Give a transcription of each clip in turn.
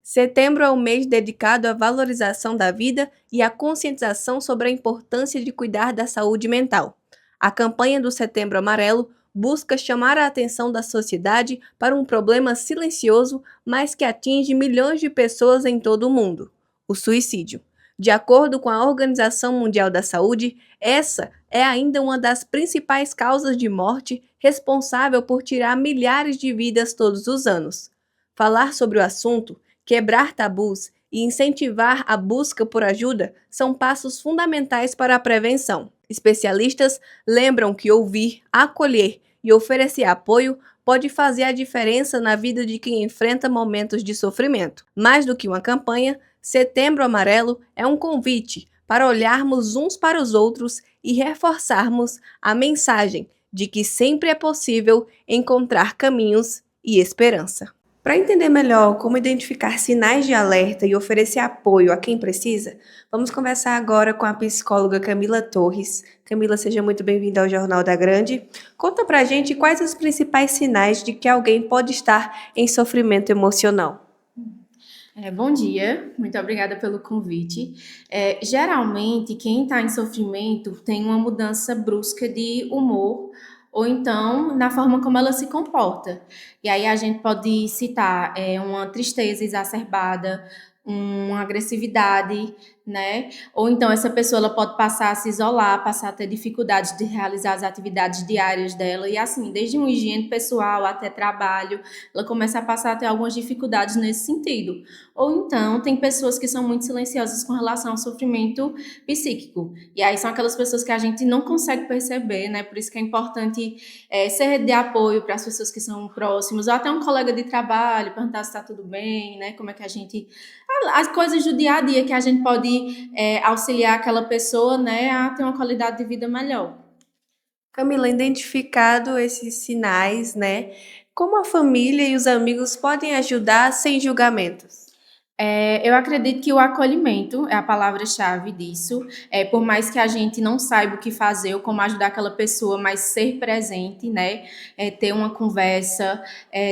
Setembro é o mês dedicado à valorização da vida e à conscientização sobre a importância de cuidar da saúde mental. A campanha do Setembro Amarelo busca chamar a atenção da sociedade para um problema silencioso, mas que atinge milhões de pessoas em todo o mundo: o suicídio. De acordo com a Organização Mundial da Saúde, essa é ainda uma das principais causas de morte, responsável por tirar milhares de vidas todos os anos. Falar sobre o assunto, quebrar tabus e incentivar a busca por ajuda são passos fundamentais para a prevenção. Especialistas lembram que ouvir, acolher e oferecer apoio pode fazer a diferença na vida de quem enfrenta momentos de sofrimento. Mais do que uma campanha, Setembro Amarelo é um convite para olharmos uns para os outros e reforçarmos a mensagem de que sempre é possível encontrar caminhos e esperança. Para entender melhor como identificar sinais de alerta e oferecer apoio a quem precisa, vamos conversar agora com a psicóloga Camila Torres. Camila, seja muito bem-vinda ao Jornal da Grande. Conta pra gente quais os principais sinais de que alguém pode estar em sofrimento emocional. Bom dia, muito obrigada pelo convite. Geralmente, quem está em sofrimento tem uma mudança brusca de humor ou então na forma como ela se comporta. E aí a gente pode citar uma tristeza exacerbada, uma agressividade, né? Ou então essa pessoa ela pode passar a se isolar, passar a ter dificuldades de realizar as atividades diárias dela e assim, desde uma higiene pessoal até trabalho, ela começa a passar a ter algumas dificuldades nesse sentido. Ou então, tem pessoas que são muito silenciosas com relação ao sofrimento psíquico. E aí são aquelas pessoas que a gente não consegue perceber, né? Por isso que é importante ser rede de apoio para as pessoas que são próximas, ou até um colega de trabalho, perguntar se está tudo bem, né? Como é que a gente. As coisas do dia a dia que a gente pode auxiliar aquela pessoa, né, a ter uma qualidade de vida melhor. Camila, identificado esses sinais, né? Como a família e os amigos podem ajudar sem julgamentos? Eu acredito que o acolhimento é a palavra-chave disso. Por mais que a gente não saiba o que fazer ou como ajudar aquela pessoa, mas ser presente, né? Ter uma conversa,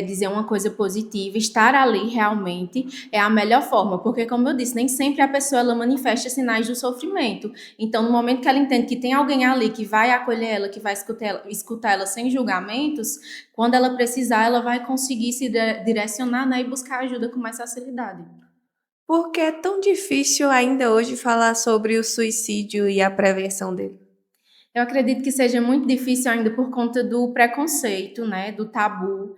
dizer uma coisa positiva, estar ali realmente é a melhor forma. Porque, como eu disse, nem sempre a pessoa ela manifesta sinais do sofrimento. Então, no momento que ela entende que tem alguém ali que vai acolher ela, que vai escutar ela sem julgamentos, quando ela precisar, ela vai conseguir se direcionar, né, e buscar ajuda com mais facilidade. Por que é tão difícil ainda hoje falar sobre o suicídio e a prevenção dele? Eu acredito que seja muito difícil ainda por conta do preconceito, né, do tabu.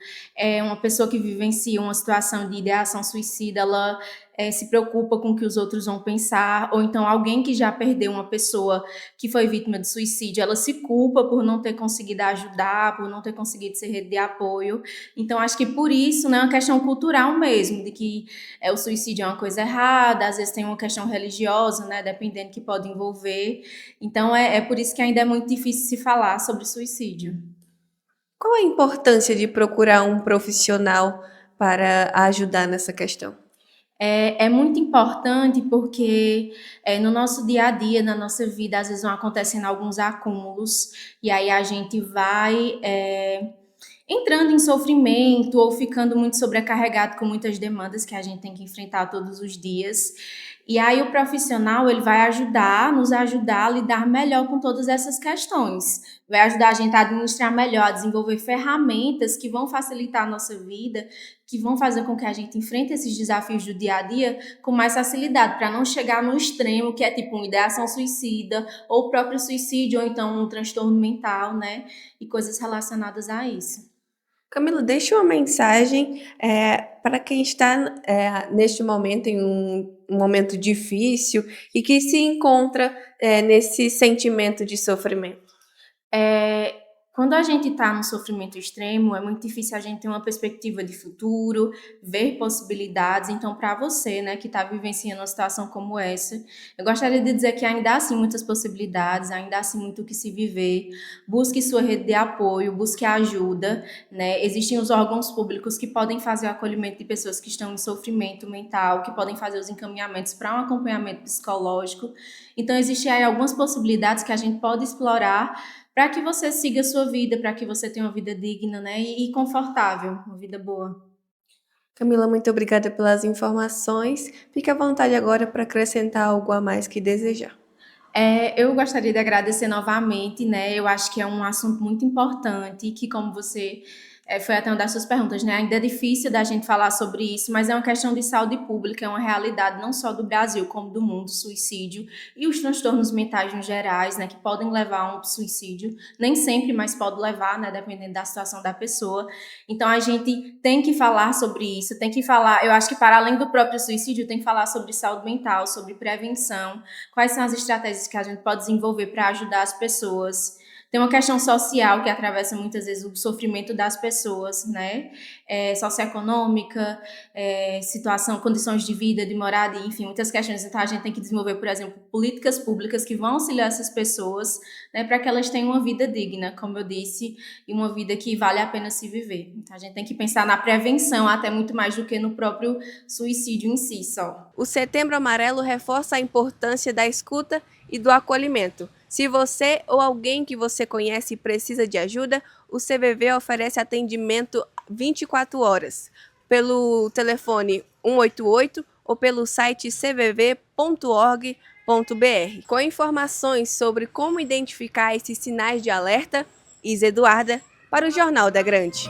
Uma pessoa que vivencia uma situação de ideação suicida, ela se preocupa com o que os outros vão pensar, ou então alguém que já perdeu uma pessoa que foi vítima de suicídio, ela se culpa por não ter conseguido ajudar, por não ter conseguido ser rede de apoio. Então, acho que por isso, né, é uma questão cultural mesmo, de que o suicídio é uma coisa errada, às vezes tem uma questão religiosa, né, dependendo que pode envolver. Então, é por isso que ainda é muito difícil se falar sobre suicídio. Qual a importância de procurar um profissional para ajudar nessa questão? É muito importante porque no nosso dia a dia, na nossa vida, às vezes vão acontecendo alguns acúmulos, e aí a gente vai entrando em sofrimento ou ficando muito sobrecarregado com muitas demandas que a gente tem que enfrentar todos os dias. E aí o profissional, ele vai nos ajudar a lidar melhor com todas essas questões. Vai ajudar a gente a administrar melhor, a desenvolver ferramentas que vão facilitar a nossa vida, que vão fazer com que a gente enfrente esses desafios do dia a dia com mais facilidade, para não chegar no extremo, que é tipo uma ideação suicida, ou o próprio suicídio, ou então um transtorno mental, né? E coisas relacionadas a isso. Camila, deixa uma mensagem para quem está neste momento em um momento difícil e que se encontra nesse sentimento de sofrimento. É, Quando a gente está num sofrimento extremo, é muito difícil a gente ter uma perspectiva de futuro, ver possibilidades. Então, para você, né, que está vivenciando uma situação como essa, eu gostaria de dizer que ainda há assim muitas possibilidades, ainda há assim muito o que se viver. Busque sua rede de apoio, busque ajuda, né? Existem os órgãos públicos que podem fazer o acolhimento de pessoas que estão em sofrimento mental, que podem fazer os encaminhamentos para um acompanhamento psicológico. Então, existem aí algumas possibilidades que a gente pode explorar para que você siga a sua vida, para que você tenha uma vida digna, né? E confortável, uma vida boa. Camila, muito obrigada pelas informações. Fique à vontade agora para acrescentar algo a mais que desejar. Eu gostaria de agradecer novamente, né? Eu acho que é um assunto muito importante, que como você foi até uma das suas perguntas, né? Ainda é difícil da gente falar sobre isso, mas é uma questão de saúde pública, é uma realidade não só do Brasil, como do mundo, suicídio e os transtornos mentais no gerais, né? Que podem levar a um suicídio, nem sempre, mas pode levar, né? Dependendo da situação da pessoa. Então a gente tem que falar sobre isso, tem que falar, eu acho que para além do próprio suicídio, tem que falar sobre saúde mental, sobre prevenção, quais são as estratégias que a gente pode desenvolver para ajudar as pessoas. Tem uma questão social que atravessa muitas vezes o sofrimento das pessoas, né? Socioeconômica, situação, condições de vida, de morada, enfim, muitas questões. Então, a gente tem que desenvolver, por exemplo, políticas públicas que vão auxiliar essas pessoas, né, para que elas tenham uma vida digna, como eu disse, e uma vida que vale a pena se viver. Então, a gente tem que pensar na prevenção, até muito mais do que no próprio suicídio em si, só. O Setembro Amarelo reforça a importância da escuta e do acolhimento. Se você ou alguém que você conhece precisa de ajuda, o CVV oferece atendimento 24 horas pelo telefone 188 ou pelo site cvv.org.br, com informações sobre como identificar esses sinais de alerta. Isa Eduarda, para o Jornal da Grande.